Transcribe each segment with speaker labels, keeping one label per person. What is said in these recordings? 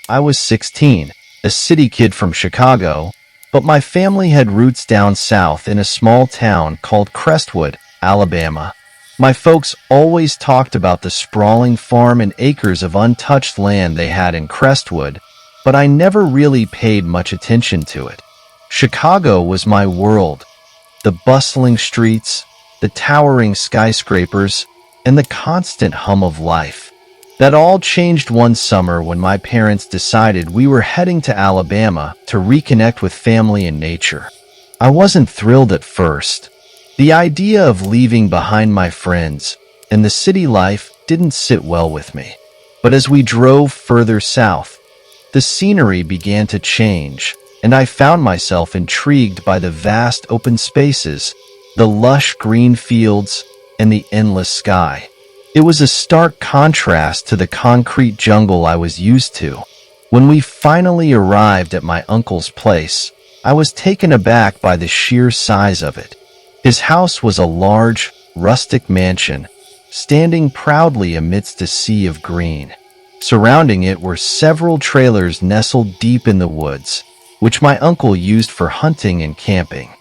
Speaker 1: I was 16, a city kid from Chicago, but my family had roots down south in a small town called Crestwood, Alabama. My folks always talked about the sprawling farm and acres of untouched land they had in Crestwood, but I never really paid much attention to it. Chicago was my world. The bustling streets, the towering skyscrapers, and the constant hum of life. That all changed one summer when my parents decided we were heading to Alabama to reconnect with family and nature. I wasn't thrilled at first. The idea of leaving behind my friends and the city life didn't sit well with me. But as we drove further south, the scenery began to change, and I found myself intrigued by the vast open spaces, the lush green fields, and the endless sky. It was a stark contrast to the concrete jungle I was used to. When we finally arrived at my uncle's place, I was taken aback by the sheer size of it. His house was a large, rustic mansion, standing proudly amidst a sea of green. Surrounding it were several trailers nestled deep in the woods, which my uncle used for hunting and camping.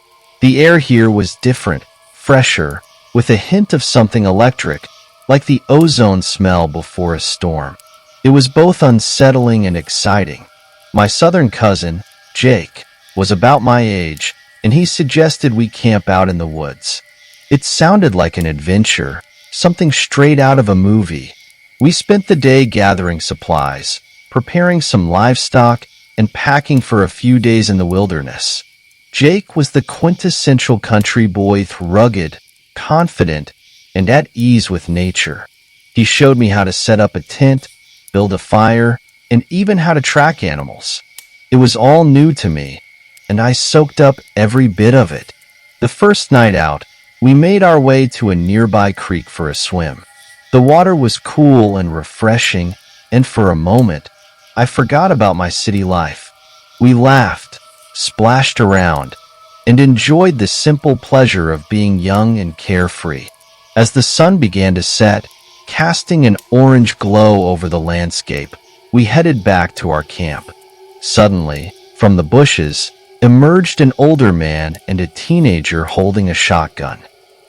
Speaker 1: The air here was different, fresher, with a hint of something electric, like the ozone smell before a storm. It was both unsettling and exciting. My southern cousin, Jake, was about my age, and he suggested we camp out in the woods. It sounded like an adventure, something straight out of a movie. We spent the day gathering supplies, preparing some livestock, and packing for a few days in the wilderness. Jake was the quintessential country boy, rugged, confident, and at ease with nature. He showed me how to set up a tent, build a fire, and even how to track animals. It was all new to me, and I soaked up every bit of it. The first night out, we made our way to a nearby creek for a swim. The water was cool and refreshing, and for a moment, I forgot about my city life. We laughed, splashed around, and enjoyed the simple pleasure of being young and carefree. As the sun began to set, casting an orange glow over the landscape, we headed back to our camp. Suddenly, from the bushes, emerged an older man and a teenager holding a shotgun.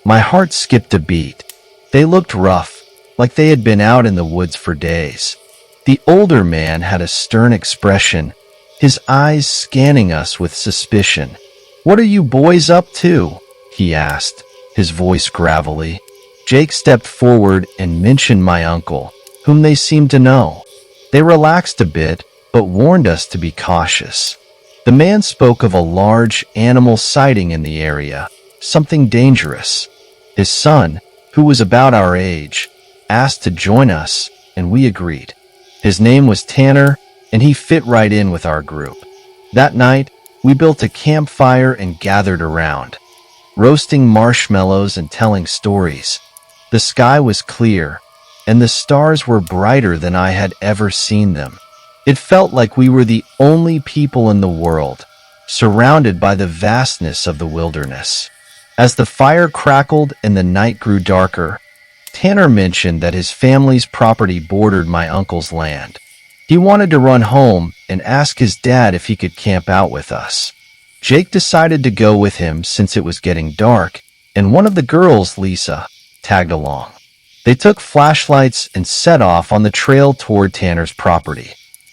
Speaker 1: My heart skipped a beat. They looked rough, like they had been out in the woods for days. The older man had a stern expression, his eyes scanning us with suspicion. "What are you boys up to?" he asked, his voice gravelly. Jake stepped forward and mentioned my uncle, whom they seemed to know. They relaxed a bit, but warned us to be cautious. The man spoke of a large animal sighting in the area, something dangerous. His son, who was about our age, asked to join us, and we agreed. His name was Tanner, and he fit right in with our group. That night, we built a campfire and gathered around, roasting marshmallows and telling stories. The sky was clear, and the stars were brighter than I had ever seen them. It felt like we were the only people in the world, surrounded by the vastness of the wilderness. As the fire crackled and the night grew darker, Tanner mentioned that his family's property bordered my uncle's land. He wanted to run home and ask his dad if he could camp out with us. Jake decided to go with him since it was getting dark, and one of the girls, Lisa, tagged along. They took flashlights and set off on the trail toward Tanner's property.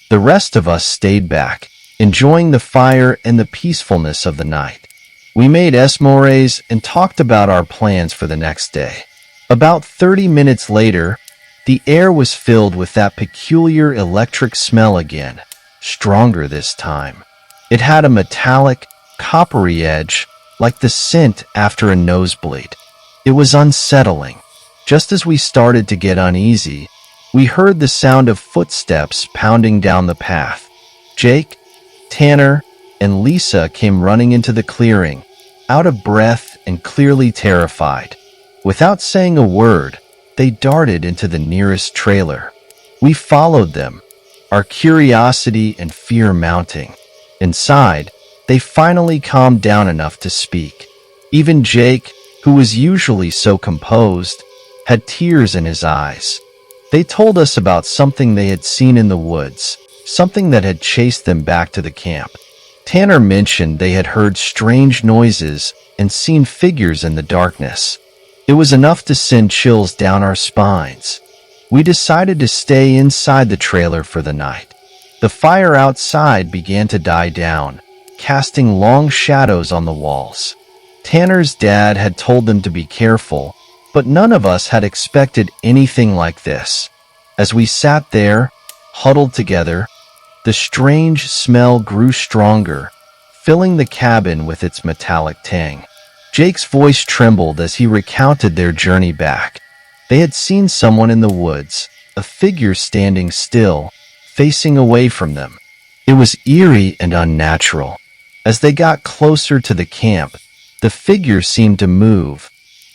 Speaker 1: The rest of us stayed back, enjoying the fire and the peacefulness of the night. We made s'mores and talked about our plans for the next day. About 30 minutes later, the air was filled with that peculiar electric smell again, stronger this time. It had a metallic, coppery edge, like the scent after a nosebleed. It was unsettling. Just as we started to get uneasy, we heard the sound of footsteps pounding down the path. Jake, Tanner, and Lisa came running into the clearing, out of breath and clearly terrified. Without saying a word, they darted into the nearest trailer. We followed them, our curiosity and fear mounting. Inside, they finally calmed down enough to speak. Even Jake, who was usually so composed, had tears in his eyes. They told us about something they had seen in the woods, something that had chased them back to the camp. Tanner mentioned they had heard strange noises and seen figures in the darkness. It was enough to send chills down our spines. We decided to stay inside the trailer for the night. The fire outside began to die down, casting long shadows on the walls. Tanner's dad had told them to be careful, but none of us had expected anything like this. As we sat there, huddled together, the strange smell grew stronger, filling the cabin with its metallic tang. Jake's voice trembled as he recounted their journey back. They had seen someone in the woods, a figure standing still, facing away from them. It was eerie and unnatural. As they got closer to the camp, the figure seemed to move,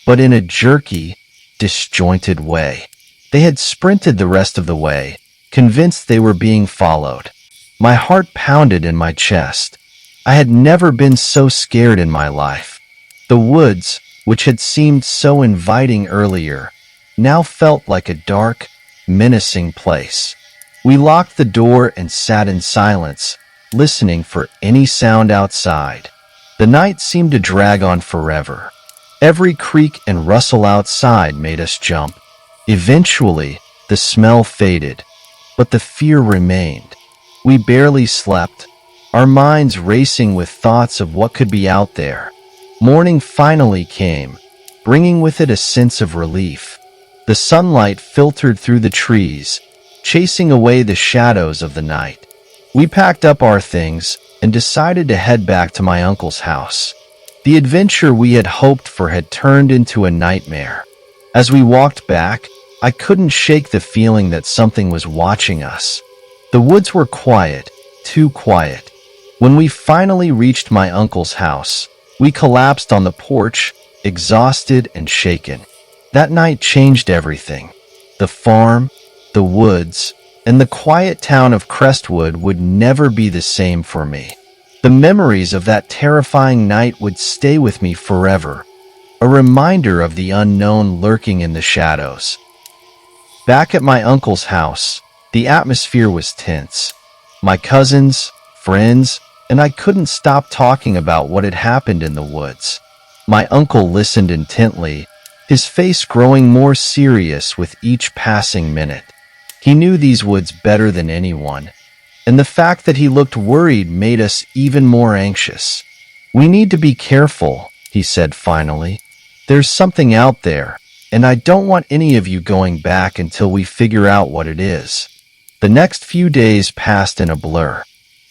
Speaker 1: but in a jerky, disjointed way. They had sprinted the rest of the way, convinced they were being followed. My heart pounded in my chest. I had never been so scared in my life. The woods, which had seemed so inviting earlier, now felt like a dark, menacing place. We locked the door and sat in silence, listening for any sound outside. The night seemed to drag on forever. Every creak and rustle outside made us jump. Eventually, the smell faded, but the fear remained. We barely slept, our minds racing with thoughts of what could be out there. Morning finally came, bringing with it a sense of relief. The sunlight filtered through the trees, chasing away the shadows of the night. We packed up our things and decided to head back to my uncle's house. The adventure we had hoped for had turned into a nightmare. As we walked back, I couldn't shake the feeling that something was watching us. The woods were quiet, too quiet. When we finally reached my uncle's house, we collapsed on the porch, exhausted and shaken. That night changed everything. The farm, the woods, and the quiet town of Crestwood would never be the same for me. The memories of that terrifying night would stay with me forever, a reminder of the unknown lurking in the shadows. Back at my uncle's house, the atmosphere was tense. My cousins, friends, and I couldn't stop talking about what had happened in the woods. My uncle listened intently, his face growing more serious with each passing minute. He knew these woods better than anyone, and the fact that he looked worried made us even more anxious. "We need to be careful," he said finally. "There's something out there, and I don't want any of you going back until we figure out what it is." The next few days passed in a blur.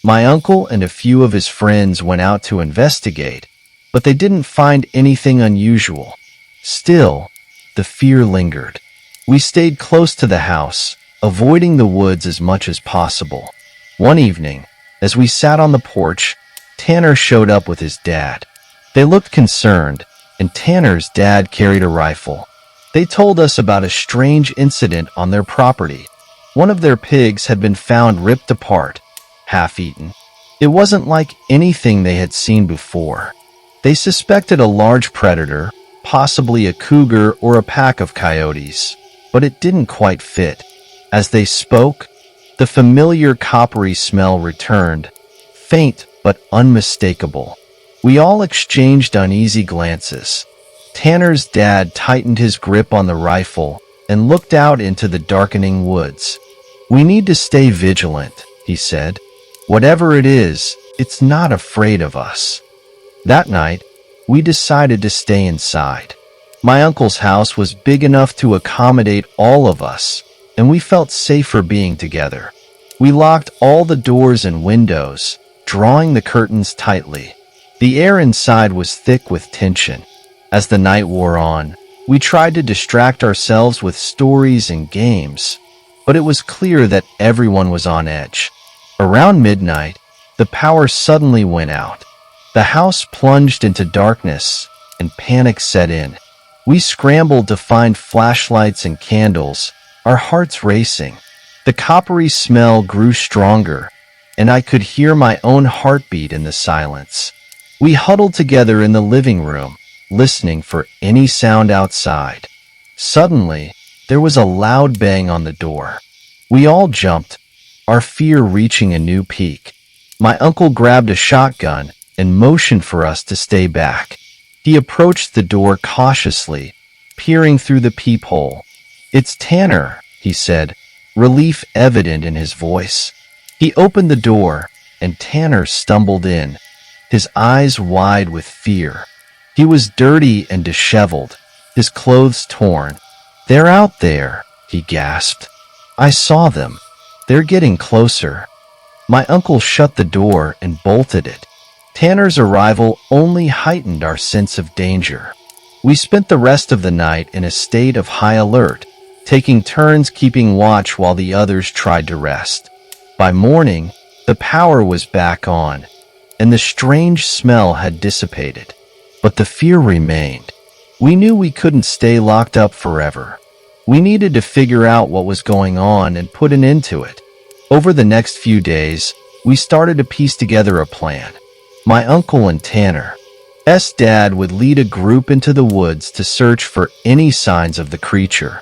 Speaker 1: My uncle and a few of his friends went out to investigate, but they didn't find anything unusual. Still, the fear lingered. We stayed close to the house, avoiding the woods as much as possible. One evening, as we sat on the porch, Tanner showed up with his dad. They looked concerned, and Tanner's dad carried a rifle. They told us about a strange incident on their property. One of their pigs had been found ripped apart, half-eaten. It wasn't like anything they had seen before. They suspected a large predator, possibly a cougar or a pack of coyotes, but it didn't quite fit. As they spoke, the familiar coppery smell returned, faint but unmistakable. We all exchanged uneasy glances. Tanner's dad tightened his grip on the rifle and looked out into the darkening woods. "We need to stay vigilant," he said. "Whatever it is, it's not afraid of us." That night, we decided to stay inside. My uncle's house was big enough to accommodate all of us, and we felt safer being together. We locked all the doors and windows, drawing the curtains tightly. The air inside was thick with tension. As the night wore on, we tried to distract ourselves with stories and games, but it was clear that everyone was on edge. Around midnight, the power suddenly went out. The house plunged into darkness, and panic set in. We scrambled to find flashlights and candles, our hearts racing. The coppery smell grew stronger, and I could hear my own heartbeat in the silence. We huddled together in the living room, listening for any sound outside. Suddenly, there was a loud bang on the door. We all jumped, our fear reaching a new peak. My uncle grabbed a shotgun and motioned for us to stay back. He approached the door cautiously, peering through the peephole. "It's Tanner," he said, relief evident in his voice. He opened the door, and Tanner stumbled in, his eyes wide with fear. He was dirty and disheveled, his clothes torn. "They're out there," he gasped. "I saw them. They're getting closer." My uncle shut the door and bolted it. Tanner's arrival only heightened our sense of danger. We spent the rest of the night in a state of high alert, taking turns keeping watch while the others tried to rest. By morning, the power was back on, and the strange smell had dissipated. But the fear remained. We knew we couldn't stay locked up forever. We needed to figure out what was going on and put an end to it. Over the next few days, we started to piece together a plan. My uncle and Tanner's dad would lead a group into the woods to search for any signs of the creature.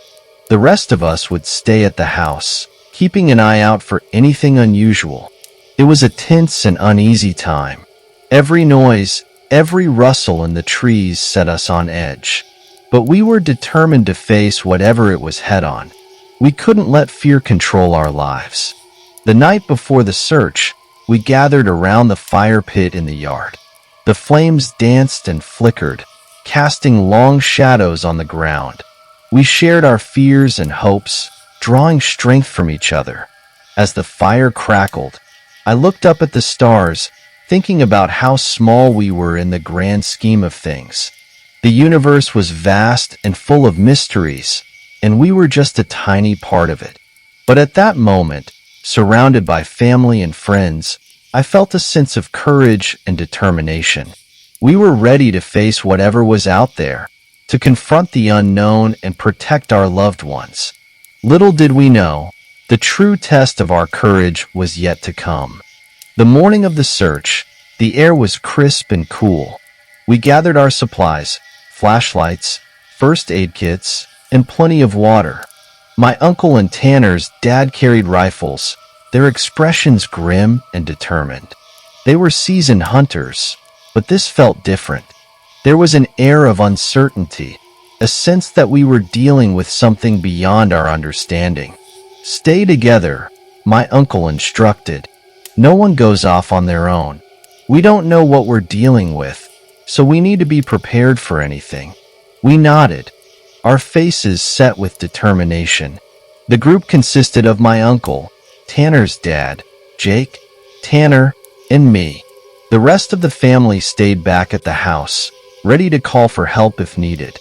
Speaker 1: The rest of us would stay at the house, keeping an eye out for anything unusual. It was a tense and uneasy time. Every noise, every rustle in the trees set us on edge. But we were determined to face whatever it was head-on. We couldn't let fear control our lives. The night before the search, we gathered around the fire pit in the yard. The flames danced and flickered, casting long shadows on the ground. We shared our fears and hopes, drawing strength from each other. As the fire crackled, I looked up at the stars, thinking about how small we were in the grand scheme of things. The universe was vast and full of mysteries, and we were just a tiny part of it. But at that moment, surrounded by family and friends, I felt a sense of courage and determination. We were ready to face whatever was out there, to confront the unknown and protect our loved ones. Little did we know, the true test of our courage was yet to come. The morning of the search, the air was crisp and cool. We gathered our supplies, flashlights, first aid kits, and plenty of water. My uncle and Tanner's dad carried rifles, their expressions grim and determined. They were seasoned hunters, but this felt different. There was an air of uncertainty, a sense that we were dealing with something beyond our understanding. "Stay together," my uncle instructed. "No one goes off on their own. We don't know what we're dealing with, so we need to be prepared for anything." We nodded, our faces set with determination. The group consisted of my uncle, Tanner's dad, Jake, Tanner, and me. The rest of the family stayed back at the house, ready to call for help if needed.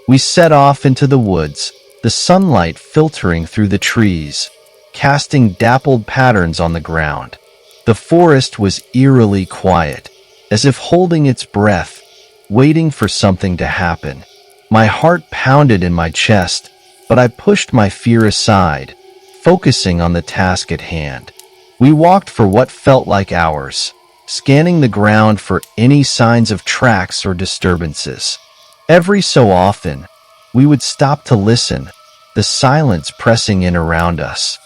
Speaker 1: We set off into the woods, the sunlight filtering through the trees, casting dappled patterns on the ground. The forest was eerily quiet, as if holding its breath, waiting for something to happen. My heart pounded in my chest, but I pushed my fear aside, focusing on the task at hand. We walked for what felt like hours, scanning the ground for any signs of tracks or disturbances. Every so often, we would stop to listen, the silence pressing in around us.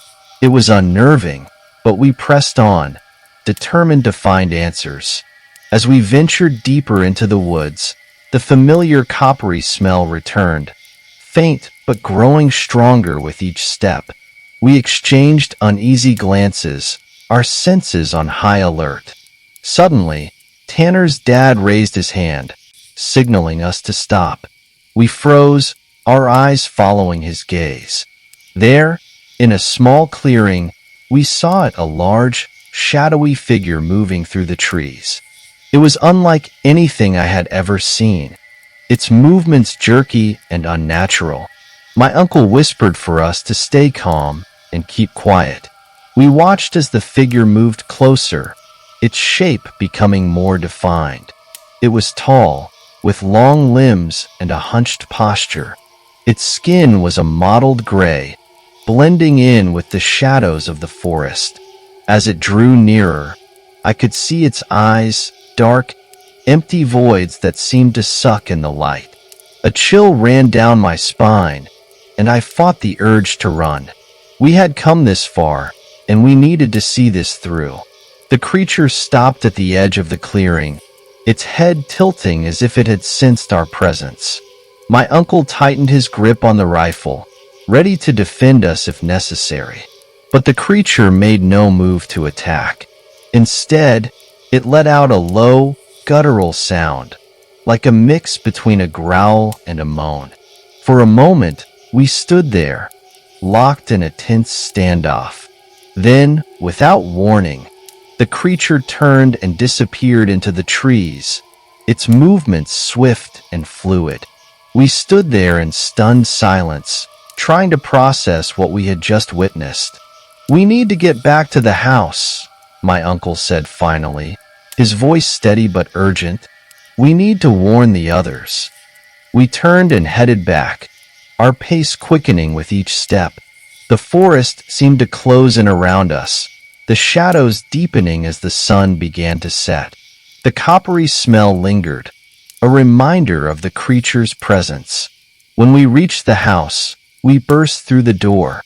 Speaker 1: It was unnerving, but we pressed on, determined to find answers. As we ventured deeper into the woods, the familiar coppery smell returned, faint but growing stronger with each step. We exchanged uneasy glances, our senses on high alert. Suddenly, Tanner's dad raised his hand, signaling us to stop. We froze, our eyes following his gaze. There, in a small clearing, we saw it, a large, shadowy figure moving through the trees. It was unlike anything I had ever seen, its movements jerky and unnatural. My uncle whispered for us to stay calm and keep quiet. We watched as the figure moved closer, its shape becoming more defined. It was tall, with long limbs and a hunched posture. Its skin was a mottled gray, blending in with the shadows of the forest. As it drew nearer, I could see its eyes, dark, empty voids that seemed to suck in the light. A chill ran down my spine, and I fought the urge to run. We had come this far, and we needed to see this through. The creature stopped at the edge of the clearing, its head tilting as if it had sensed our presence. My uncle tightened his grip on the rifle, ready to defend us if necessary. But the creature made no move to attack. Instead, it let out a low, guttural sound, like a mix between a growl and a moan. For a moment, we stood there, locked in a tense standoff. Then, without warning, the creature turned and disappeared into the trees, its movements swift and fluid. We stood there in stunned silence, trying to process what we had just witnessed. "We need to get back to the house," my uncle said finally, his voice steady but urgent. "We need to warn the others." We turned and headed back, our pace quickening with each step. The forest seemed to close in around us, the shadows deepening as the sun began to set. The coppery smell lingered, a reminder of the creature's presence. When we reached the house, we burst through the door,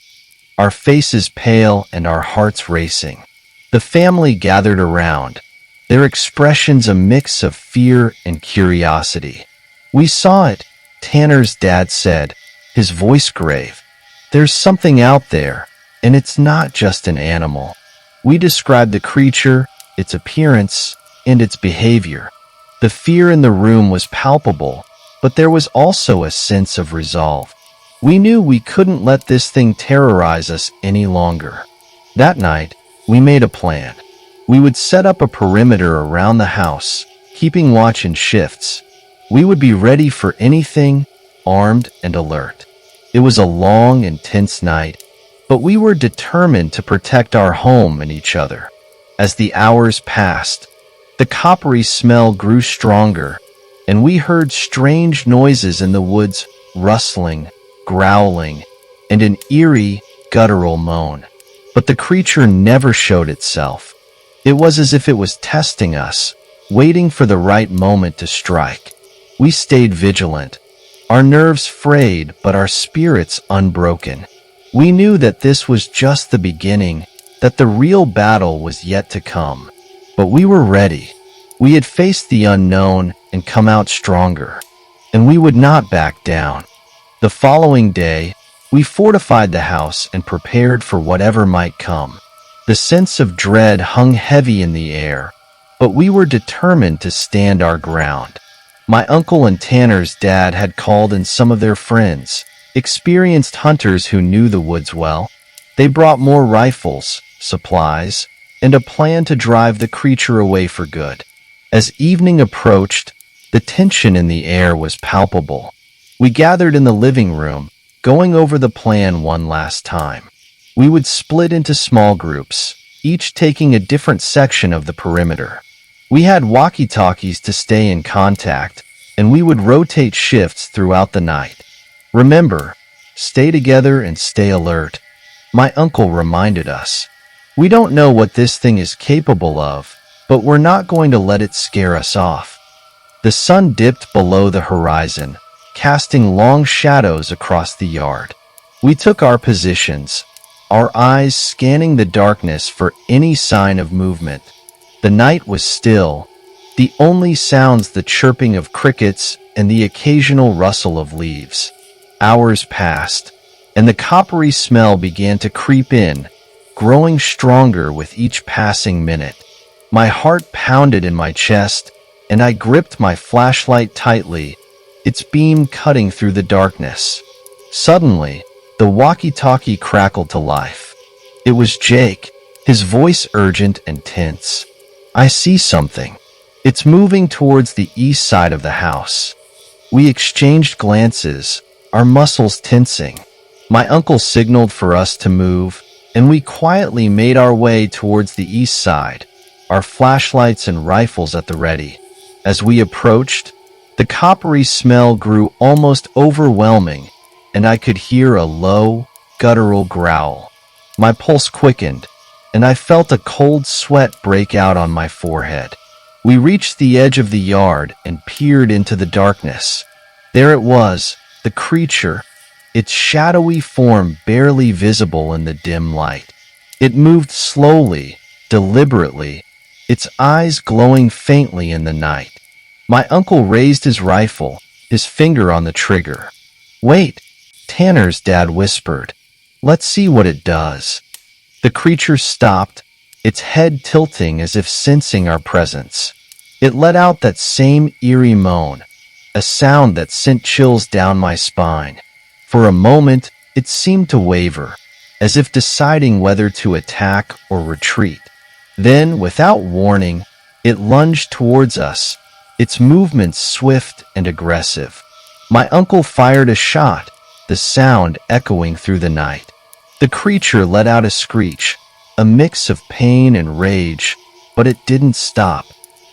Speaker 1: our faces pale and our hearts racing. The family gathered around, their expressions a mix of fear and curiosity. "We saw it," Tanner's dad said, his voice grave. "There's something out there, and it's not just an animal." We described the creature, its appearance, and its behavior. The fear in the room was palpable, but there was also a sense of resolve. We knew we couldn't let this thing terrorize us any longer. That night, we made a plan. We would set up a perimeter around the house, keeping watch in shifts. We would be ready for anything, armed and alert. It was a long and tense night, but we were determined to protect our home and each other. As the hours passed, the coppery smell grew stronger, and we heard strange noises in the woods, rustling, growling, and an eerie, guttural moan. But the creature never showed itself. It was as if it was testing us, waiting for the right moment to strike. We stayed vigilant, our nerves frayed but our spirits unbroken. We knew that this was just the beginning, that the real battle was yet to come. But we were ready. We had faced the unknown and come out stronger, and we would not back down. The following day, we fortified the house and prepared for whatever might come. The sense of dread hung heavy in the air, but we were determined to stand our ground. My uncle and Tanner's dad had called in some of their friends, experienced hunters who knew the woods well. They brought more rifles, supplies, and a plan to drive the creature away for good. As evening approached, the tension in the air was palpable. We gathered in the living room, going over the plan one last time. We would split into small groups, each taking a different section of the perimeter. We had walkie-talkies to stay in contact, and we would rotate shifts throughout the night. "Remember, stay together and stay alert," my uncle reminded us. "We don't know what this thing is capable of, but we're not going to let it scare us off." The sun dipped below the horizon, casting long shadows across the yard. We took our positions, our eyes scanning the darkness for any sign of movement. The night was still, the only sounds the chirping of crickets and the occasional rustle of leaves. Hours passed, and the coppery smell began to creep in, growing stronger with each passing minute. My heart pounded in my chest, and I gripped my flashlight tightly, its beam cutting through the darkness. Suddenly, the walkie-talkie crackled to life. It was Jake, his voice urgent and tense. "I see something. It's moving towards the east side of the house." We exchanged glances, our muscles tensing. My uncle signaled for us to move, and we quietly made our way towards the east side, our flashlights and rifles at the ready. As we approached, the coppery smell grew almost overwhelming, and I could hear a low, guttural growl. My pulse quickened, and I felt a cold sweat break out on my forehead. We reached the edge of the yard and peered into the darkness. There it was, the creature, its shadowy form barely visible in the dim light. It moved slowly, deliberately, its eyes glowing faintly in the night. My uncle raised his rifle, his finger on the trigger. "Wait," Tanner's dad whispered. "Let's see what it does." The creature stopped, its head tilting as if sensing our presence. It let out that same eerie moan, a sound that sent chills down my spine. For a moment, it seemed to waver, as if deciding whether to attack or retreat. Then, without warning, it lunged towards us, its movements swift and aggressive. My uncle fired a shot, the sound echoing through the night. The creature let out a screech, a mix of pain and rage, but it didn't stop.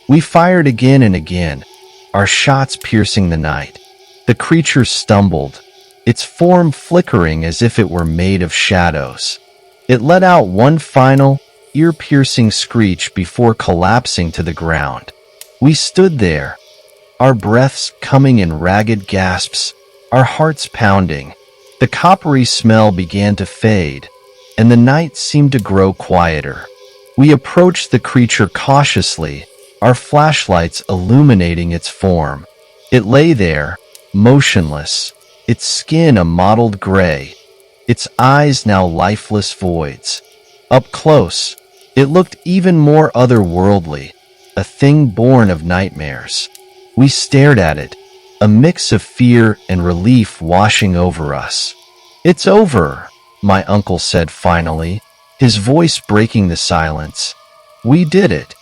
Speaker 1: We fired again and again, our shots piercing the night. The creature stumbled, its form flickering as if it were made of shadows. It let out one final, ear-piercing screech before collapsing to the ground. We stood there, our breaths coming in ragged gasps, our hearts pounding. The coppery smell began to fade, and the night seemed to grow quieter. We approached the creature cautiously, our flashlights illuminating its form. It lay there, motionless, its skin a mottled gray, its eyes now lifeless voids. Up close, it looked even more otherworldly, a thing born of nightmares. We stared at it, a mix of fear and relief washing over us. "It's over," my uncle said finally, his voice breaking the silence. "We did it."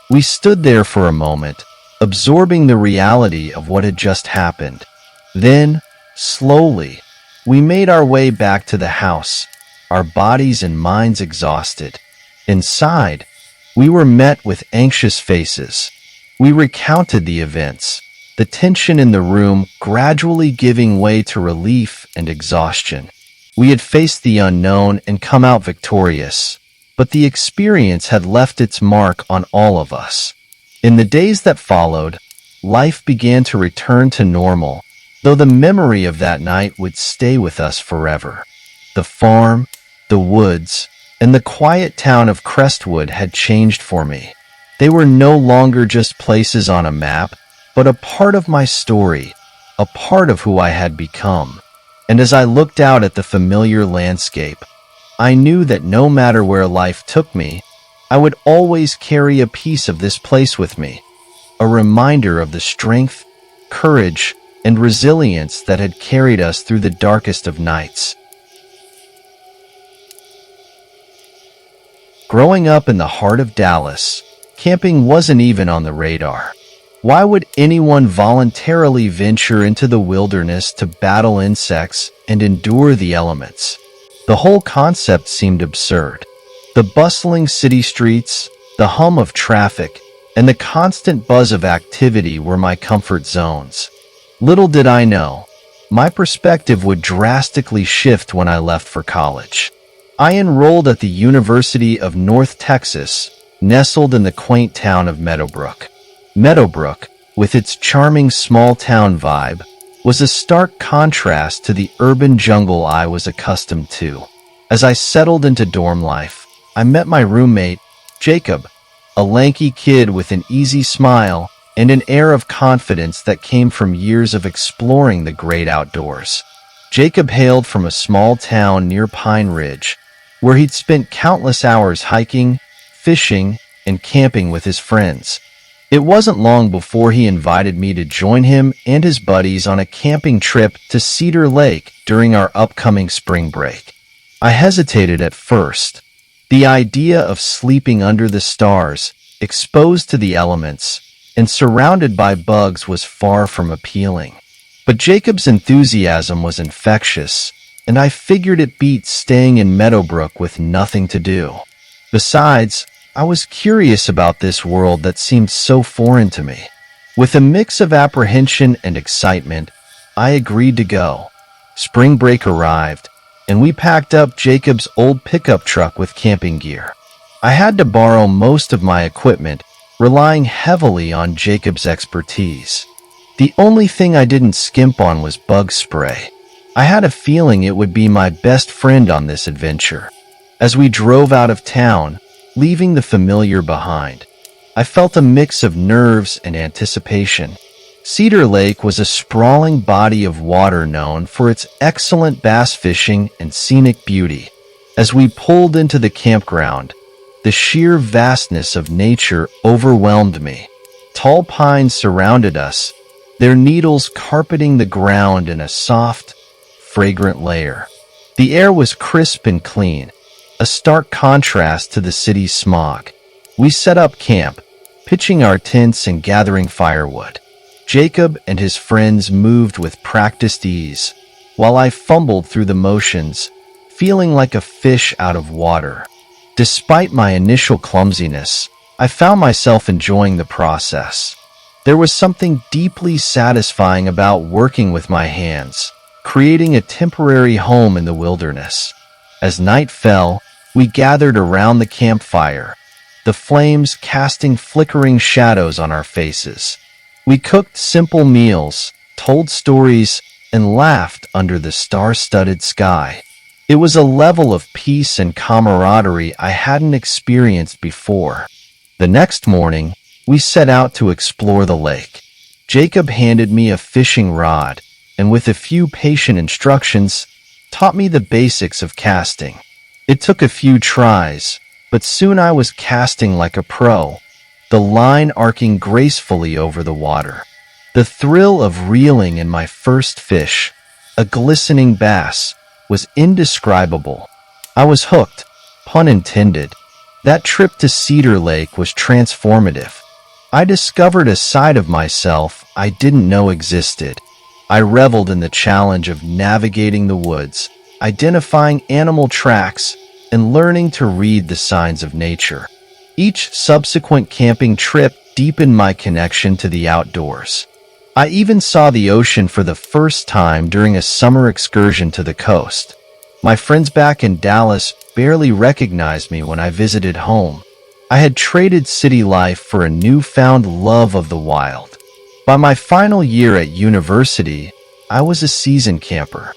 Speaker 1: We stood there for a moment, absorbing the reality of what had just happened. Then, slowly, we made our way back to the house, our bodies and minds exhausted. Inside, we were met with anxious faces. We recounted the events, the tension in the room gradually giving way to relief and exhaustion. We had faced the unknown and come out victorious, but the experience had left its mark on all of us. In the days that followed, life began to return to normal, though the memory of that night would stay with us forever. The farm, the woods, and the quiet town of Crestwood had changed for me. They were no longer just places on a map, but a part of my story, a part of who I had become. And as I looked out at the familiar landscape, I knew that no matter where life took me, I would always carry a piece of this place with me, a reminder of the strength, courage, and resilience that had carried us through the darkest of nights. Growing up in the heart of Dallas, camping wasn't even on the radar. Why would anyone voluntarily venture into the wilderness to battle insects and endure the elements? The whole concept seemed absurd. The bustling city streets, the hum of traffic, and the constant buzz of activity were my comfort zones. Little did I know, my perspective would drastically shift when I left for college. I enrolled at the University of North Texas, nestled in the quaint town of Meadowbrook. Meadowbrook, with its charming small-town vibe, was a stark contrast to the urban jungle I was accustomed to. As I settled into dorm life, I met my roommate, Jacob, a lanky kid with an easy smile and an air of confidence that came from years of exploring the great outdoors. Jacob hailed from a small town near Pine Ridge, where he'd spent countless hours hiking, fishing, and camping with his friends. It wasn't long before he invited me to join him and his buddies on a camping trip to Cedar Lake during our upcoming spring break. I hesitated at first. The idea of sleeping under the stars, exposed to the elements, and surrounded by bugs was far from appealing. But Jacob's enthusiasm was infectious, and I figured it beat staying in Meadowbrook with nothing to do. Besides, I was curious about this world that seemed so foreign to me. With a mix of apprehension and excitement, I agreed to go. Spring break arrived, and we packed up Jacob's old pickup truck with camping gear. I had to borrow most of my equipment, relying heavily on Jacob's expertise. The only thing I didn't skimp on was bug spray. I had a feeling it would be my best friend on this adventure. As we drove out of town, leaving the familiar behind, I felt a mix of nerves and anticipation. Cedar Lake was a sprawling body of water known for its excellent bass fishing and scenic beauty. As we pulled into the campground, the sheer vastness of nature overwhelmed me. Tall pines surrounded us, their needles carpeting the ground in a soft, fragrant layer. The air was crisp and clean, a stark contrast to the city's smog. We set up camp, pitching our tents and gathering firewood. Jacob and his friends moved with practiced ease, while I fumbled through the motions, feeling like a fish out of water. Despite my initial clumsiness, I found myself enjoying the process. There was something deeply satisfying about working with my hands, creating a temporary home in the wilderness. As night fell, we gathered around the campfire, the flames casting flickering shadows on our faces. We cooked simple meals, told stories, and laughed under the star-studded sky. It was a level of peace and camaraderie I hadn't experienced before. The next morning, we set out to explore the lake. Jacob handed me a fishing rod, and with a few patient instructions, taught me the basics of casting. It took a few tries, but soon I was casting like a pro, the line arcing gracefully over the water. The thrill of reeling in my first fish, a glistening bass, was indescribable. I was hooked, pun intended. That trip to Cedar Lake was transformative. I discovered a side of myself I didn't know existed. I reveled in the challenge of navigating the woods, identifying animal tracks, and learning to read the signs of nature. Each subsequent camping trip deepened my connection to the outdoors. I even saw the ocean for the first time during a summer excursion to the coast. My friends back in Dallas barely recognized me when I visited home. I had traded city life for a newfound love of the wild. By my final year at university, I was a seasoned camper.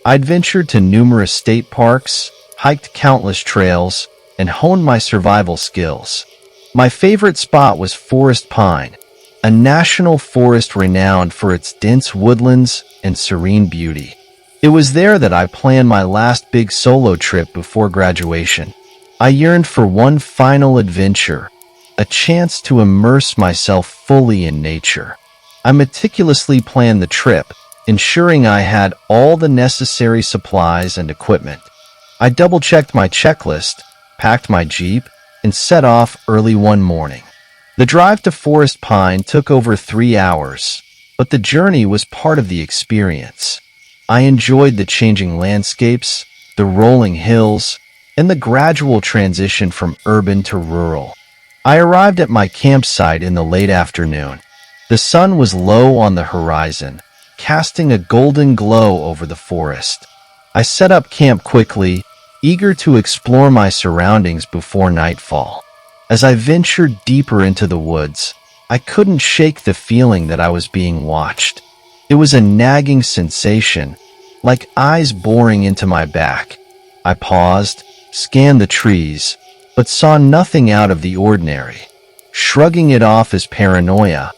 Speaker 1: I'd ventured to numerous state parks, hiked countless trails, and honed my survival skills. My favorite spot was Forest Pine, a national forest renowned for its dense woodlands and serene beauty. It was there that I planned my last big solo trip before graduation. I yearned for one final adventure, a chance to immerse myself fully in nature. I meticulously planned the trip, ensuring I had all the necessary supplies and equipment. I double-checked my checklist, packed my Jeep, and set off early one morning. The drive to Forest Pine took over 3 hours, but the journey was part of the experience. I enjoyed the changing landscapes, the rolling hills, and the gradual transition from urban to rural. I arrived at my campsite in the late afternoon. The sun was low on the horizon, casting a golden glow over the forest. I set up camp quickly, eager to explore my surroundings before nightfall. As I ventured deeper into the woods, I couldn't shake the feeling that I was being watched. It was a nagging sensation, like eyes boring into my back. I paused, scanned the trees, but saw nothing out of the ordinary. Shrugging it off as paranoia,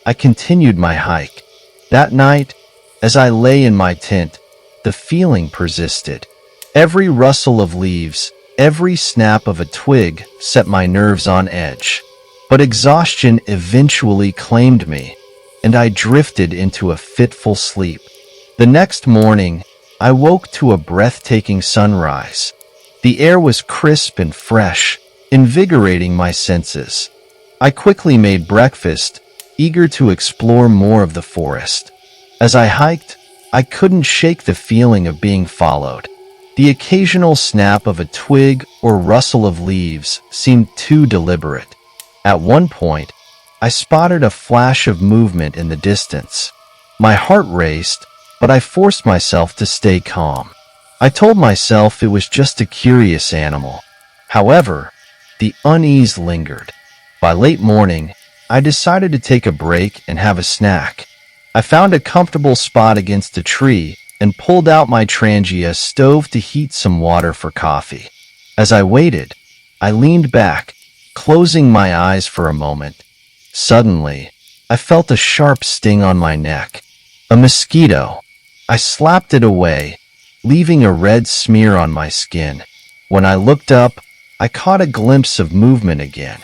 Speaker 1: I continued my hike. That night, as I lay in my tent, the feeling persisted. Every rustle of leaves, every snap of a twig set my nerves on edge. But exhaustion eventually claimed me, and I drifted into a fitful sleep. The next morning, I woke to a breathtaking sunrise. The air was crisp and fresh, invigorating my senses. I quickly made breakfast, eager to explore more of the forest. As I hiked, I couldn't shake the feeling of being followed. The occasional snap of a twig or rustle of leaves seemed too deliberate. At one point, I spotted a flash of movement in the distance. My heart raced, but I forced myself to stay calm. I told myself it was just a curious animal. However, the unease lingered. By late morning, I decided to take a break and have a snack. I found a comfortable spot against a tree and pulled out my Trangia stove to heat some water for coffee. As I waited, I leaned back, closing my eyes for a moment. Suddenly, I felt a sharp sting on my neck. A mosquito. I slapped it away, leaving a red smear on my skin. When I looked up, I caught a glimpse of movement again.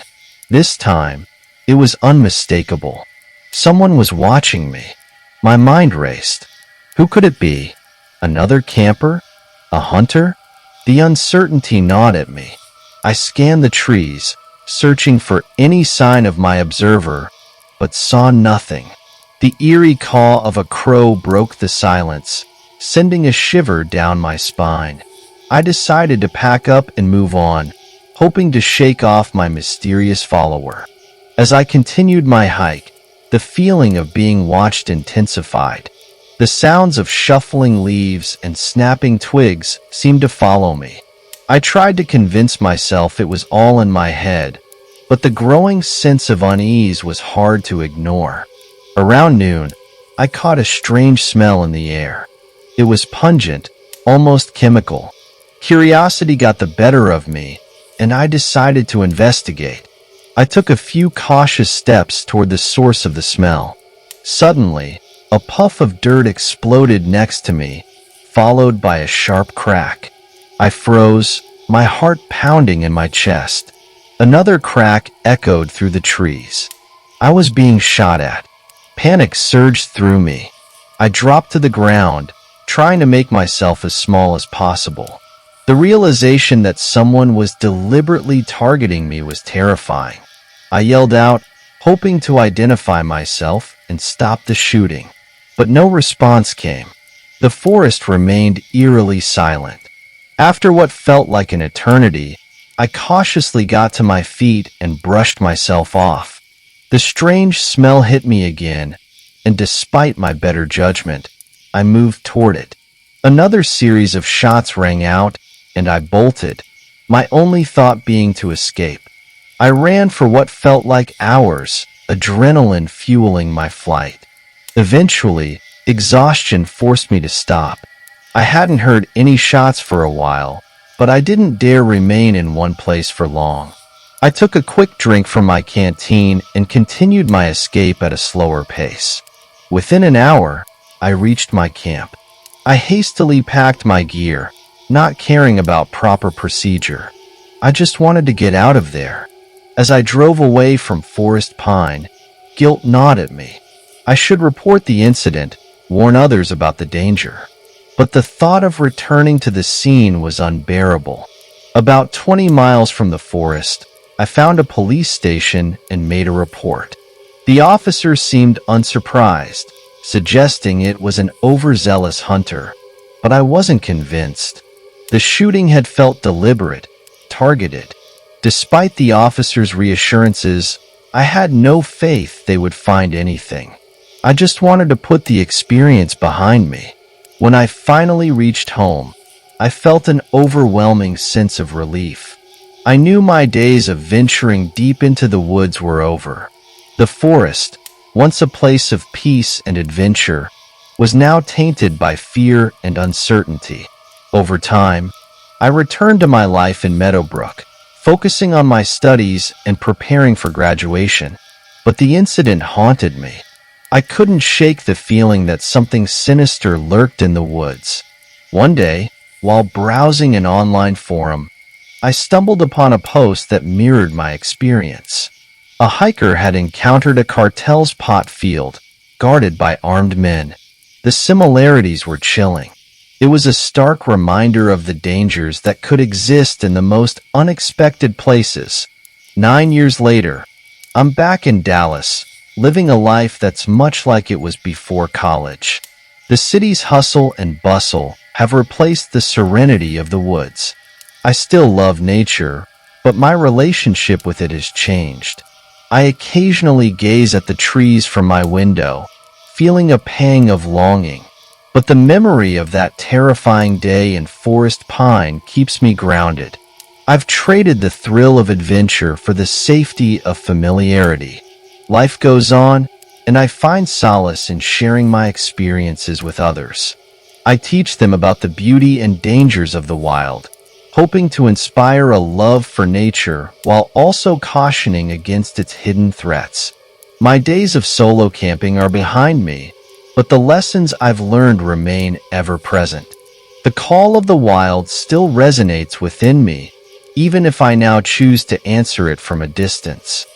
Speaker 1: This time, it was unmistakable. Someone was watching me. My mind raced. Who could it be? Another camper? A hunter? The uncertainty gnawed at me. I scanned the trees, searching for any sign of my observer, but saw nothing. The eerie caw of a crow broke the silence, sending a shiver down my spine. I decided to pack up and move on, hoping to shake off my mysterious follower. As I continued my hike, the feeling of being watched intensified. The sounds of shuffling leaves and snapping twigs seemed to follow me. I tried to convince myself it was all in my head, but the growing sense of unease was hard to ignore. Around noon, I caught a strange smell in the air. It was pungent, almost chemical. Curiosity got the better of me, and I decided to investigate. I took a few cautious steps toward the source of the smell. Suddenly, a puff of dirt exploded next to me, followed by a sharp crack. I froze, my heart pounding in my chest. Another crack echoed through the trees. I was being shot at. Panic surged through me. I dropped to the ground, trying to make myself as small as possible. The realization that someone was deliberately targeting me was terrifying. I yelled out, hoping to identify myself and stop the shooting. But no response came. The forest remained eerily silent. After what felt like an eternity, I cautiously got to my feet and brushed myself off. The strange smell hit me again, and despite my better judgment, I moved toward it. Another series of shots rang out, and I bolted, my only thought being to escape. I ran for what felt like hours, adrenaline fueling my flight. Eventually, exhaustion forced me to stop. I hadn't heard any shots for a while, but I didn't dare remain in one place for long. I took a quick drink from my canteen and continued my escape at a slower pace. Within an hour, I reached my camp. I hastily packed my gear, not caring about proper procedure. I just wanted to get out of there. As I drove away from Forest Pine, guilt gnawed at me. I should report the incident, warn others about the danger. But the thought of returning to the scene was unbearable. About 20 miles from the forest, I found a police station and made a report. The officer seemed unsurprised, suggesting it was an overzealous hunter, but I wasn't convinced. The shooting had felt deliberate, targeted. Despite the officer's reassurances, I had no faith they would find anything. I just wanted to put the experience behind me. When I finally reached home, I felt an overwhelming sense of relief. I knew my days of venturing deep into the woods were over. The forest, once a place of peace and adventure, was now tainted by fear and uncertainty. Over time, I returned to my life in Meadowbrook, focusing on my studies and preparing for graduation. But the incident haunted me. I couldn't shake the feeling that something sinister lurked in the woods. One day, while browsing an online forum, I stumbled upon a post that mirrored my experience. A hiker had encountered a cartel's pot field, guarded by armed men. The similarities were chilling. It was a stark reminder of the dangers that could exist in the most unexpected places. 9 years later, I'm back in Dallas, living a life that's much like it was before college. The city's hustle and bustle have replaced the serenity of the woods. I still love nature, but my relationship with it has changed. I occasionally gaze at the trees from my window, feeling a pang of longing. But the memory of that terrifying day in Forest Pine keeps me grounded. I've traded the thrill of adventure for the safety of familiarity. Life goes on, and I find solace in sharing my experiences with others. I teach them about the beauty and dangers of the wild, hoping to inspire a love for nature while also cautioning against its hidden threats. My days of solo camping are behind me, but the lessons I've learned remain ever present. The call of the wild still resonates within me, even if I now choose to answer it from a distance.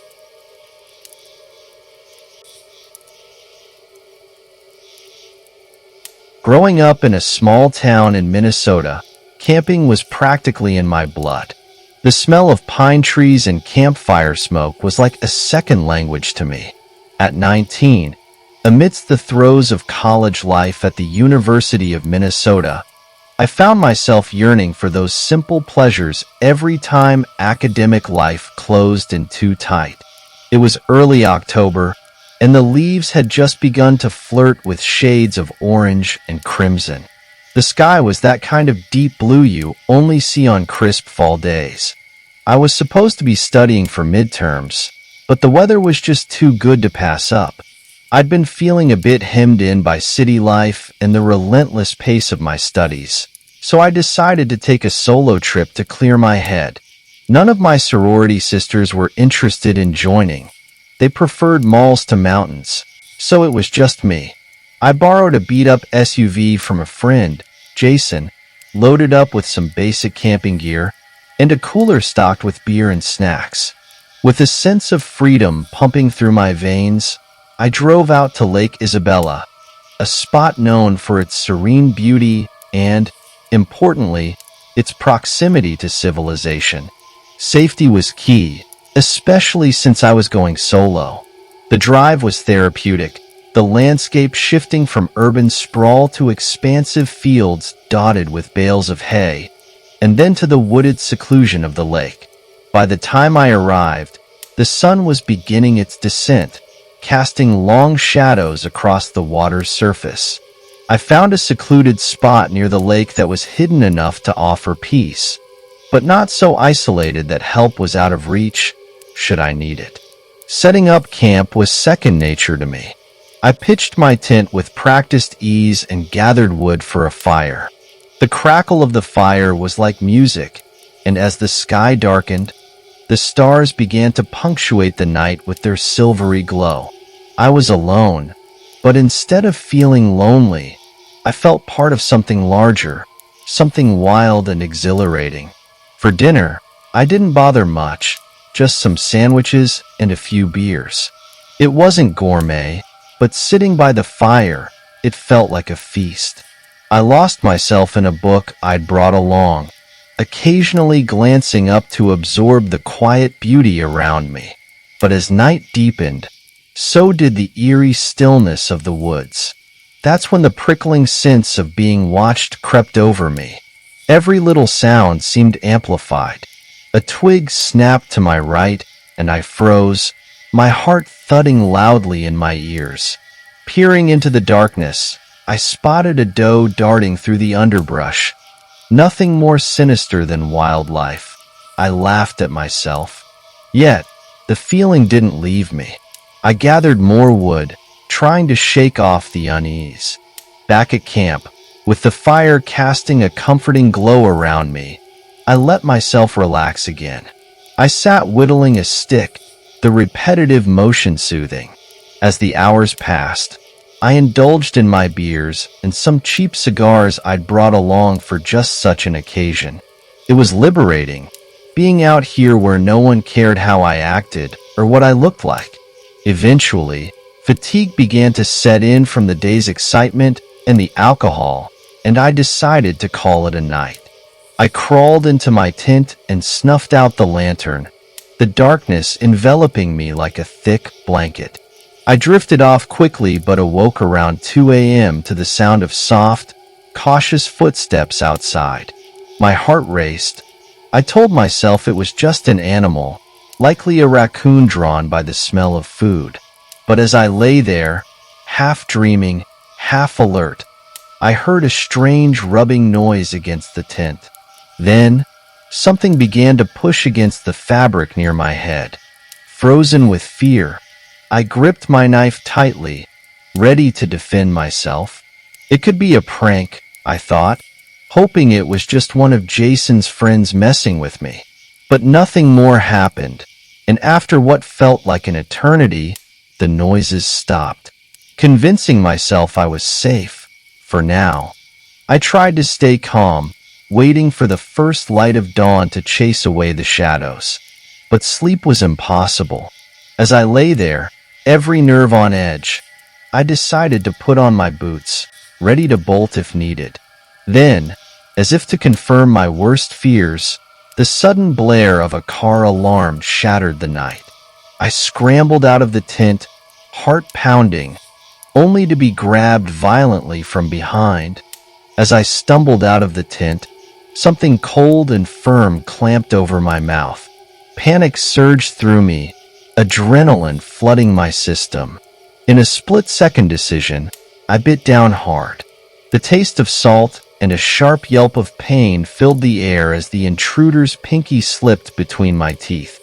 Speaker 1: Growing up in a small town in Minnesota, camping was practically in my blood. The smell of pine trees and campfire smoke was like a second language to me. At 19, amidst the throes of college life at the University of Minnesota, I found myself yearning for those simple pleasures every time academic life closed in too tight. It was early October, and the leaves had just begun to flirt with shades of orange and crimson. The sky was that kind of deep blue you only see on crisp fall days. I was supposed to be studying for midterms, but the weather was just too good to pass up. I'd been feeling a bit hemmed in by city life and the relentless pace of my studies, so I decided to take a solo trip to clear my head. None of my sorority sisters were interested in joining. They preferred malls to mountains, so it was just me. I borrowed a beat-up SUV from a friend, Jason, loaded up with some basic camping gear, and a cooler stocked with beer and snacks. With a sense of freedom pumping through my veins, I drove out to Lake Isabella, a spot known for its serene beauty and, importantly, its proximity to civilization. Safety was key, especially since I was going solo. The drive was therapeutic, the landscape shifting from urban sprawl to expansive fields dotted with bales of hay, and then to the wooded seclusion of the lake. By the time I arrived, the sun was beginning its descent, casting long shadows across the water's surface. I found a secluded spot near the lake that was hidden enough to offer peace, but not so isolated that help was out of reach should I need it. Setting up camp was second nature to me. I pitched my tent with practiced ease and gathered wood for a fire. The crackle of the fire was like music, and as the sky darkened, the stars began to punctuate the night with their silvery glow. I was alone, but instead of feeling lonely, I felt part of something larger, something wild and exhilarating. For dinner, I didn't bother much, just some sandwiches and a few beers. It wasn't gourmet, but sitting by the fire, it felt like a feast. I lost myself in a book I'd brought along, occasionally glancing up to absorb the quiet beauty around me. But as night deepened, so did the eerie stillness of the woods. That's when the prickling sense of being watched crept over me. Every little sound seemed amplified. A twig snapped to my right, and I froze, my heart thudding loudly in my ears. Peering into the darkness, I spotted a doe darting through the underbrush. Nothing more sinister than wildlife. I laughed at myself. Yet, the feeling didn't leave me. I gathered more wood, trying to shake off the unease. Back at camp, with the fire casting a comforting glow around me, I let myself relax again. I sat whittling a stick, the repetitive motion soothing. As the hours passed, I indulged in my beers and some cheap cigars I'd brought along for just such an occasion. It was liberating, being out here where no one cared how I acted or what I looked like. Eventually, fatigue began to set in from the day's excitement and the alcohol, and I decided to call it a night. I crawled into my tent and snuffed out the lantern, the darkness enveloping me like a thick blanket. I drifted off quickly but awoke around 2 a.m. to the sound of soft, cautious footsteps outside. My heart raced. I told myself it was just an animal, likely a raccoon drawn by the smell of food. But as I lay there, half dreaming, half alert, I heard a strange rubbing noise against the tent. Then, something began to push against the fabric near my head. Frozen with fear, I gripped my knife tightly, ready to defend myself. It could be a prank, I thought. hoping it was just one of Jason's friends messing with me. But nothing more happened, and after what felt like an eternity, the noises stopped. Convincing myself I was safe, for now, I tried to stay calm, waiting for the first light of dawn to chase away the shadows. But sleep was impossible. As I lay there, every nerve on edge, I decided to put on my boots, ready to bolt if needed. Then, as if to confirm my worst fears, the sudden blare of a car alarm shattered the night. I scrambled out of the tent, heart pounding, only to be grabbed violently from behind. As I stumbled out of the tent, something cold and firm clamped over my mouth. Panic surged through me, adrenaline flooding my system. In a split-second decision, I bit down hard. The taste of salt and a sharp yelp of pain filled the air as the intruder's pinky slipped between my teeth.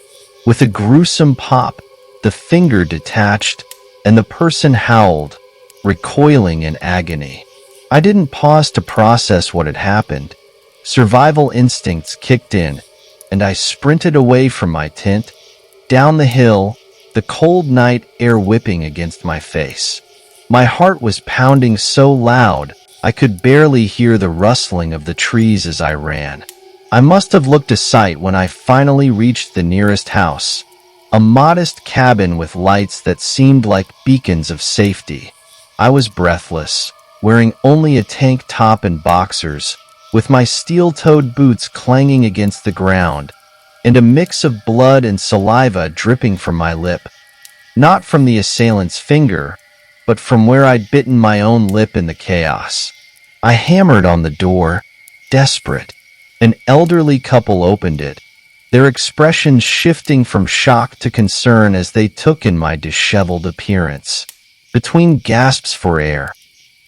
Speaker 1: With a gruesome pop, the finger detached, and the person howled, recoiling in agony. I didn't pause to process what had happened. Survival instincts kicked in, and I sprinted away from my tent, down the hill, the cold night air whipping against my face. My heart was pounding so loud, I could barely hear the rustling of the trees as I ran. I must have looked a sight when I finally reached the nearest house, a modest cabin with lights that seemed like beacons of safety. I was breathless, wearing only a tank top and boxers, with my steel-toed boots clanging against the ground, and a mix of blood and saliva dripping from my lip. Not from the assailant's finger, but from where I'd bitten my own lip in the chaos. I hammered on the door, desperate. An elderly couple opened it, their expressions shifting from shock to concern as they took in my disheveled appearance. Between gasps for air,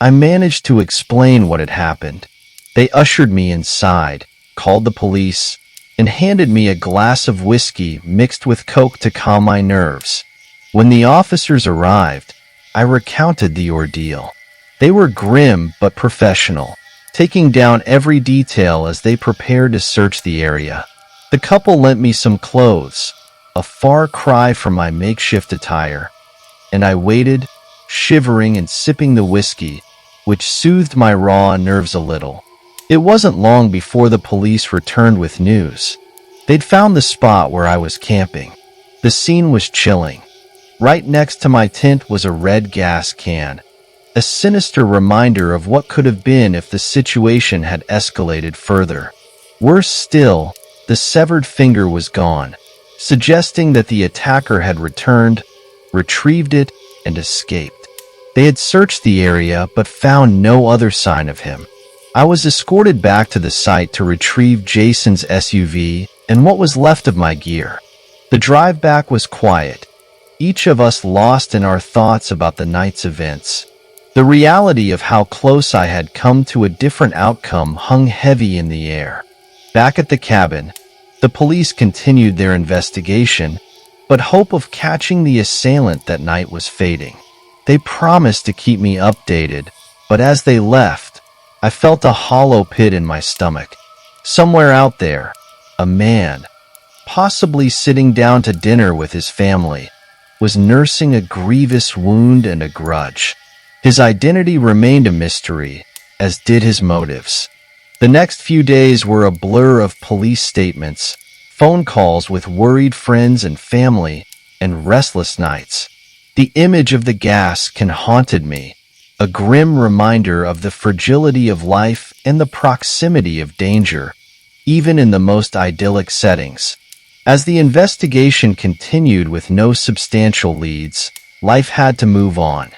Speaker 1: I managed to explain what had happened. They ushered me inside, called the police, and handed me a glass of whiskey mixed with Coke to calm my nerves. When the officers arrived, I recounted the ordeal. They were grim but professional, taking down every detail as they prepared to search the area. The couple lent me some clothes, a far cry from my makeshift attire, and I waited, shivering and sipping the whiskey, which soothed my raw nerves a little. It wasn't long before the police returned with news. They'd found the spot where I was camping. The scene was chilling. Right next to my tent was a red gas can, a sinister reminder of what could have been if the situation had escalated further. Worse still, the severed finger was gone, suggesting that the attacker had returned, retrieved it, and escaped. They had searched the area but found no other sign of him. I was escorted back to the site to retrieve Jason's SUV and what was left of my gear. The drive back was quiet, each of us lost in our thoughts about the night's events. The reality of how close I had come to a different outcome hung heavy in the air. Back at the cabin, the police continued their investigation, but hope of catching the assailant that night was fading. They promised to keep me updated, but as they left, I felt a hollow pit in my stomach. Somewhere out there, a man, possibly sitting down to dinner with his family, was nursing a grievous wound and a grudge. His identity remained a mystery, as did his motives. The next few days were a blur of police statements, phone calls with worried friends and family, and restless nights. The image of the gas can haunted me, a grim reminder of the fragility of life and the proximity of danger, even in the most idyllic settings. As the investigation continued with no substantial leads, life had to move on.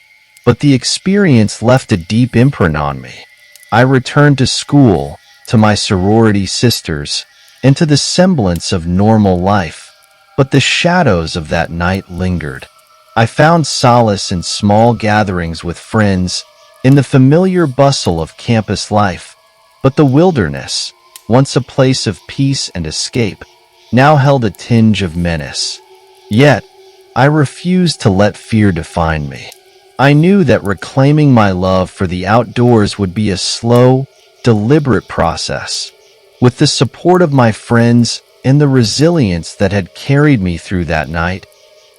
Speaker 1: But the experience left a deep imprint on me. I returned to school, to my sorority sisters, and to the semblance of normal life. But the shadows of that night lingered. I found solace in small gatherings with friends, in the familiar bustle of campus life. But the wilderness, once a place of peace and escape, now held a tinge of menace. Yet, I refused to let fear define me. I knew that reclaiming my love for the outdoors would be a slow, deliberate process. With the support of my friends and the resilience that had carried me through that night,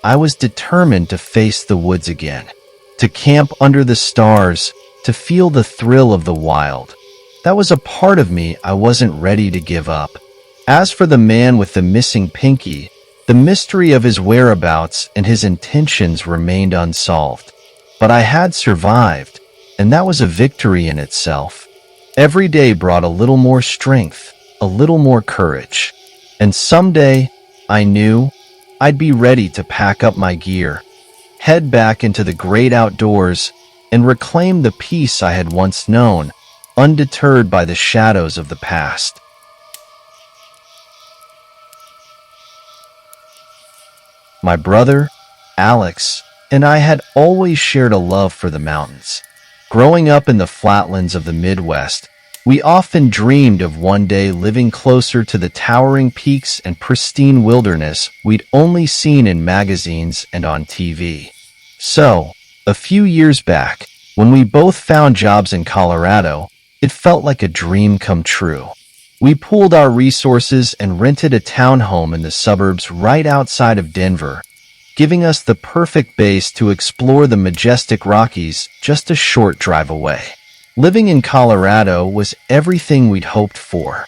Speaker 1: I was determined to face the woods again, to camp under the stars, to feel the thrill of the wild. That was a part of me I wasn't ready to give up. As for the man with the missing pinky, the mystery of his whereabouts and his intentions remained unsolved. But I had survived, and that was a victory in itself. Every day brought a little more strength, a little more courage. And someday, I knew, I'd be ready to pack up my gear, head back into the great outdoors, and reclaim the peace I had once known, undeterred by the shadows of the past. My brother, Alex, and I had always shared a love for the mountains. Growing up in the flatlands of the Midwest, we often dreamed of one day living closer to the towering peaks and pristine wilderness we'd only seen in magazines and on TV. So, a few years back, when we both found jobs in Colorado, it felt like a dream come true. We pooled our resources and rented a townhome in the suburbs right outside of Denver, giving us the perfect base to explore the majestic Rockies just a short drive away. Living in Colorado was everything we'd hoped for.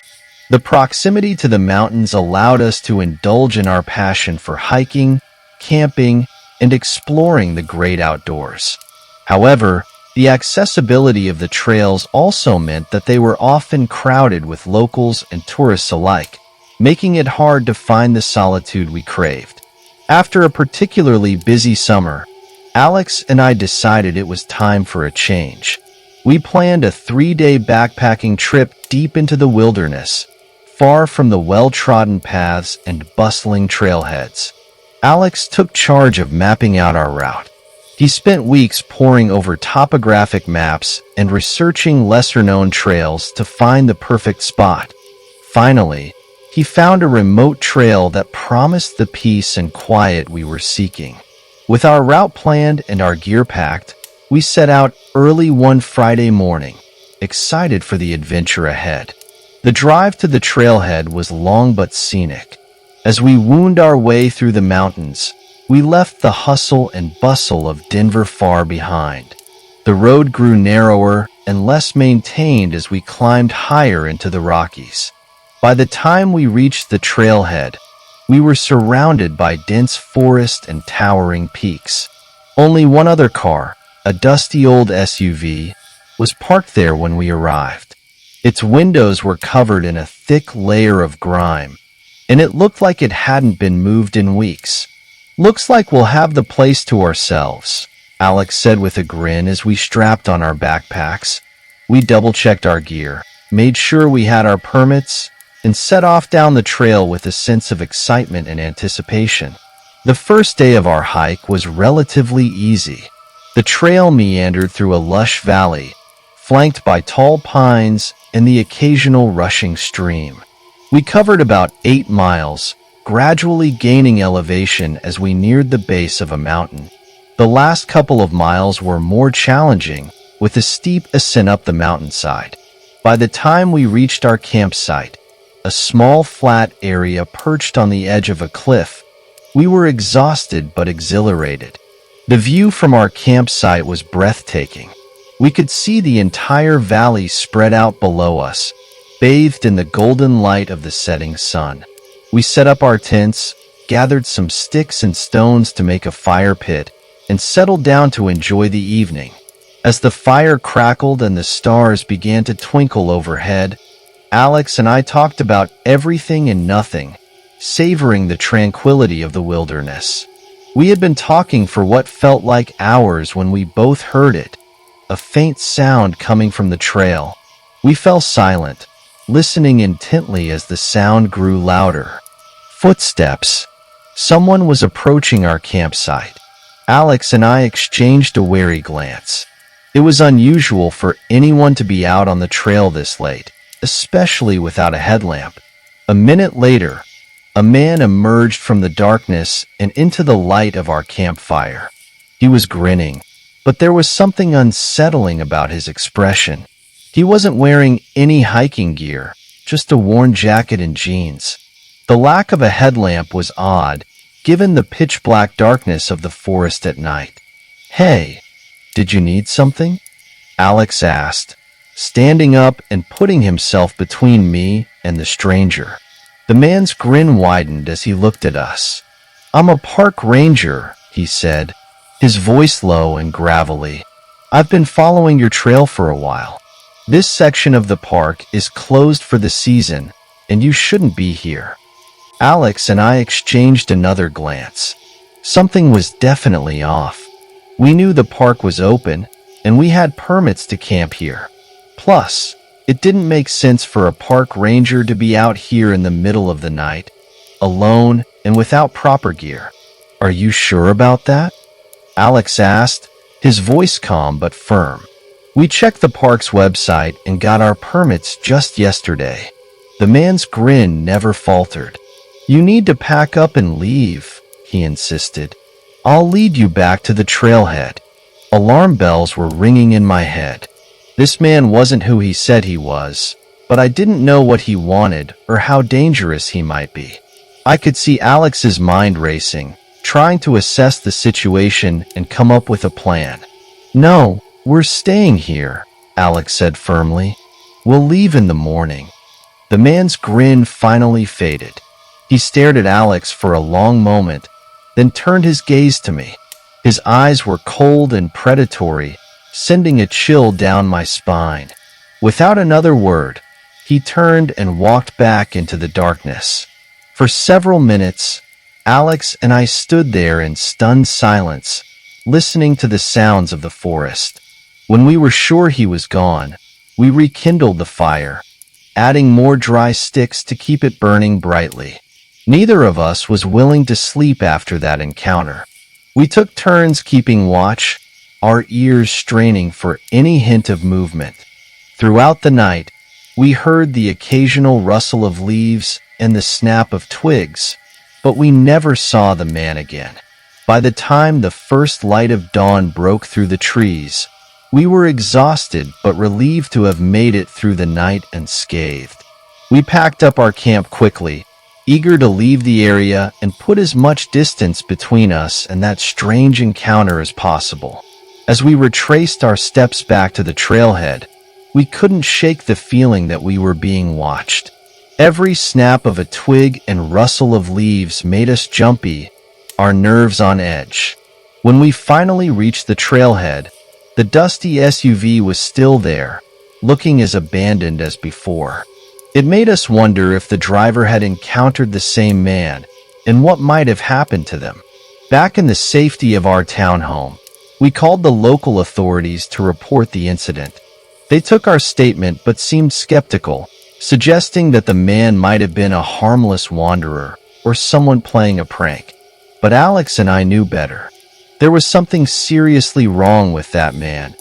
Speaker 1: The proximity to the mountains allowed us to indulge in our passion for hiking, camping, and exploring the great outdoors. However, the accessibility of the trails also meant that they were often crowded with locals and tourists alike, making it hard to find the solitude we craved. After a particularly busy summer, Alex and I decided it was time for a change. We planned a 3-day backpacking trip deep into the wilderness, far from the well-trodden paths and bustling trailheads. Alex took charge of mapping out our route. He spent weeks poring over topographic maps and researching lesser-known trails to find the perfect spot. Finally, he found a remote trail that promised the peace and quiet we were seeking. With our route planned and our gear packed, we set out early one Friday morning, excited for the adventure ahead. The drive to the trailhead was long but scenic. As we wound our way through the mountains, we left the hustle and bustle of Denver far behind. The road grew narrower and less maintained as we climbed higher into the Rockies. By the time we reached the trailhead, we were surrounded by dense forest and towering peaks. Only one other car, a dusty old SUV, was parked there when we arrived. Its windows were covered in a thick layer of grime, and it looked like it hadn't been moved in weeks. "Looks like we'll have the place to ourselves," Alex said with a grin as we strapped on our backpacks. We double-checked our gear, made sure we had our permits, and set off down the trail with a sense of excitement and anticipation. The first day of our hike was relatively easy. The trail meandered through a lush valley, flanked by tall pines and the occasional rushing stream. We covered about 8 miles, gradually gaining elevation as we neared the base of a mountain. The last couple of miles were more challenging, with a steep ascent up the mountainside. By the time we reached our campsite, a small flat area perched on the edge of a cliff, we were exhausted but exhilarated. The view from our campsite was breathtaking. We could see the entire valley spread out below us, bathed in the golden light of the setting sun. We set up our tents, gathered some sticks and stones to make a fire pit, and settled down to enjoy the evening. As the fire crackled and the stars began to twinkle overhead, Alex and I talked about everything and nothing, savoring the tranquility of the wilderness. We had been talking for what felt like hours when we both heard it, a faint sound coming from the trail. We fell silent, listening intently as the sound grew louder. Footsteps. Someone was approaching our campsite. Alex and I exchanged a wary glance. It was unusual for anyone to be out on the trail this late, especially without a headlamp. A minute later, a man emerged from the darkness and into the light of our campfire. He was grinning, but there was something unsettling about his expression. He wasn't wearing any hiking gear, just a worn jacket and jeans. The lack of a headlamp was odd, given the pitch-black darkness of the forest at night. "Hey, did you need something?" Alex asked, standing up and putting himself between me and the stranger. The man's grin widened as he looked at us. "I'm a park ranger," he said, his voice low and gravelly. "I've been following your trail for a while. This section of the park is closed for the season, and you shouldn't be here." Alex and I exchanged another glance. Something was definitely off. We knew the park was open, and we had permits to camp here. Plus, it didn't make sense for a park ranger to be out here in the middle of the night, alone and without proper gear. "Are you sure about that?" Alex asked, his voice calm but firm. "We checked the park's website and got our permits just yesterday." The man's grin never faltered. "You need to pack up and leave," he insisted. "I'll lead you back to the trailhead." Alarm bells were ringing in my head. This man wasn't who he said he was, but I didn't know what he wanted or how dangerous he might be. I could see Alex's mind racing, trying to assess the situation and come up with a plan. "No, we're staying here," Alex said firmly. "We'll leave in the morning." The man's grin finally faded. He stared at Alex for a long moment, then turned his gaze to me. His eyes were cold and predatory, sending a chill down my spine. Without another word, he turned and walked back into the darkness. For several minutes, Alex and I stood there in stunned silence, listening to the sounds of the forest. When we were sure he was gone, we rekindled the fire, adding more dry sticks to keep it burning brightly. Neither of us was willing to sleep after that encounter. We took turns keeping watch, our ears straining for any hint of movement. Throughout the night, we heard the occasional rustle of leaves and the snap of twigs, but we never saw the man again. By the time the first light of dawn broke through the trees, we were exhausted but relieved to have made it through the night unscathed. We packed up our camp quickly, eager to leave the area and put as much distance between us and that strange encounter as possible. As we retraced our steps back to the trailhead, we couldn't shake the feeling that we were being watched. Every snap of a twig and rustle of leaves made us jumpy, our nerves on edge. When we finally reached the trailhead, the dusty SUV was still there, looking as abandoned as before. It made us wonder if the driver had encountered the same man and what might have happened to them. Back in the safety of our townhome, we called the local authorities to report the incident. They took our statement but seemed skeptical, suggesting that the man might have been a harmless wanderer or someone playing a prank. But Alex and I knew better. There was something seriously wrong with that man,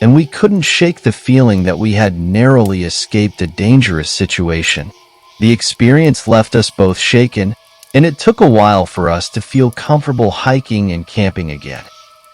Speaker 1: and we couldn't shake the feeling that we had narrowly escaped a dangerous situation. The experience left us both shaken, and it took a while for us to feel comfortable hiking and camping again.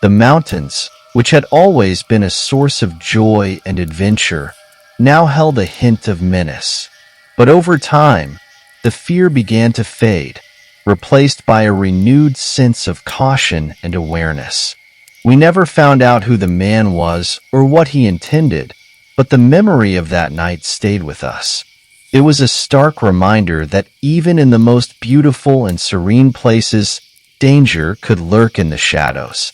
Speaker 1: The mountains, which had always been a source of joy and adventure, now held a hint of menace. But over time, the fear began to fade, replaced by a renewed sense of caution and awareness. We never found out who the man was or what he intended, but the memory of that night stayed with us. It was a stark reminder that even in the most beautiful and serene places, danger could lurk in the shadows.